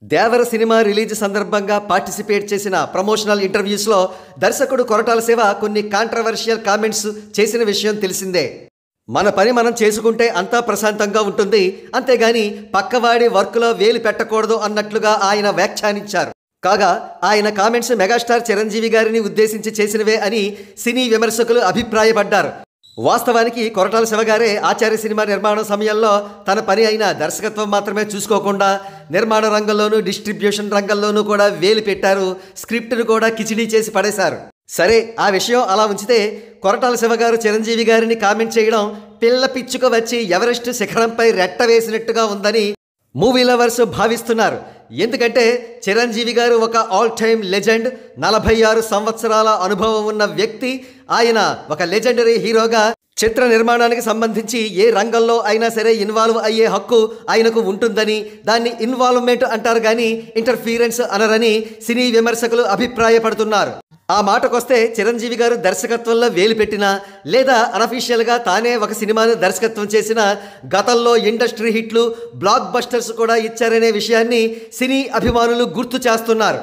దేవర cinema release సందర్భంగా participate చేసిన promotional ఇంటర్వ్యూస్లో దర్శకుడు కొరటాల శివ కొన్ని కాంట్రవర్షియల్ కామెంట్స్ చేసిన విషయం తెలిసిందే. మన పని మనం చేసుకుంటే అంతా ప్రశాంతంగా ఉంటుంది, అంతేగాని పక్కవాడి వర్క్లో వేలు పెట్టకూడదు అన్నట్లుగా ఆయన వ్యాఖ్యానించారు. కాగా ఆయన కామెంట్స్ మెగాస్టార్ చిరంజీవి గారిని ఉద్దేశించి చేసినవే అని సినీ విమర్శకులు అభిప్రాయపడ్డారు. వాస్తవానికి కొరటాల శివ గారే ఆచార్య సినిమా నిర్మాణం సమయంలో తన పని అయిన దర్శకత్వం మాత్రమే చూసుకోకుండా నిర్మాణ రంగంలోనూ డిస్ట్రిబ్యూషన్ రంగంలోనూ కూడా వేలు పెట్టారు. స్క్రిప్ట్ను కూడా కిచిడీ చేసి పడేశారు. సరే, ఆ విషయం అలా ఉంచితే కొరటాల శివ గారు చిరంజీవి గారిని కామెంట్ చేయడం పిల్ల పిచ్చుక వచ్చి ఎవరెస్ట్ శిఖరంపై రెట్ట వేసినట్టుగా ఉందని మూవీ లవర్స్ భావిస్తున్నారు. ఎందుకంటే చిరంజీవి గారు ఒక ఆల్ టైమ్ లెజెండ్, 46 సంవత్సరాల అనుభవం ఉన్న వ్యక్తి. ఆయన ఒక లెజెండరీ హీరోగా చిత్ర నిర్మాణానికి సంబంధించి ఏ రంగంలో అయినా సరే ఇన్వాల్వ్ అయ్యే హక్కు ఆయనకు ఉంటుందని, దాన్ని ఇన్వాల్వ్మెంట్ అంటారు కానీ ఇంటర్ఫీరెన్స్ అనరని సినీ విమర్శకులు అభిప్రాయపడుతున్నారు. ఆ మాటకొస్తే చిరంజీవి గారు దర్శకత్వంలో వేలు పెట్టినా లేదా అనఫీషియల్గా తానే ఒక సినిమాను దర్శకత్వం చేసిన గతంలో ఇండస్ట్రీ హిట్లు, బ్లాక్ బస్టర్స్ కూడా ఇచ్చారనే విషయాన్ని సినీ అభిమానులు గుర్తు చేస్తున్నారు.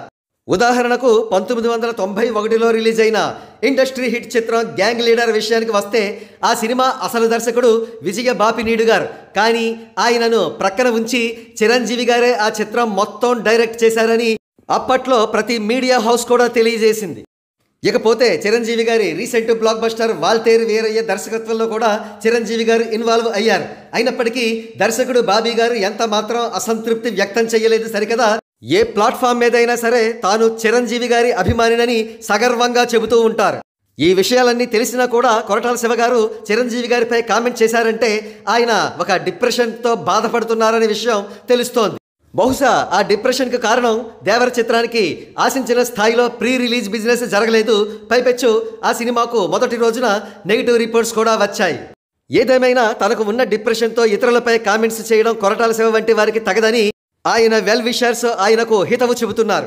ఉదాహరణకు 1991లో రిలీజ్ అయిన ఇండస్ట్రీ హిట్ చిత్రం గ్యాంగ్ లీడర్ విషయానికి వస్తే ఆ సినిమా అసలు దర్శకుడు విజయ బాపినీడు గారు. కానీ ఆయనను ప్రక్కన ఉంచి చిరంజీవి గారే ఆ చిత్రం మొత్తం డైరెక్ట్ చేశారని అప్పట్లో ప్రతి మీడియా హౌస్ కూడా తెలియజేసింది. ఇకపోతే చిరంజీవి గారి recent blockbuster Waltair Veerayya దర్శకత్వంలో కూడా చిరంజీవి గారు ఇన్వాల్వ్ అయ్యారు. అయినప్పటికీ దర్శకుడు బాబీ గారు ఎంత మాత్రం అసంతృప్తి వ్యక్తం చేయలేదు సరికదా. ఏ ప్లాట్ఫామ్ మీదైనా సరే తాను చిరంజీవి గారి అభిమానినని సగర్వంగా చెబుతూ ఉంటారు. ఈ విషయాలన్నీ తెలిసినా కూడా కొరటాల శివ గారు చిరంజీవి గారిపై కామెంట్ చేశారంటే ఆయన ఒక డిప్రెషన్తో బాధపడుతున్నారనే విషయం తెలుస్తోంది. బహుశా ఆ డిప్రెషన్కి కారణం దేవర చిత్రానికి ఆశించిన స్థాయిలో ప్రీ రిలీజ్ బిజినెస్ జరగలేదు. పైపెచ్చు ఆ సినిమాకు మొదటి రోజున నెగిటివ్ రిపోర్ట్స్ కూడా వచ్చాయి. ఏదేమైనా తనకు ఉన్న డిప్రెషన్తో ఇతరులపై కామెంట్స్ చేయడం కొరటాల శివ వంటి వారికి తగదని ఆయన వెల్ విషర్స్ ఆయనకు హితవు చెబుతున్నారు.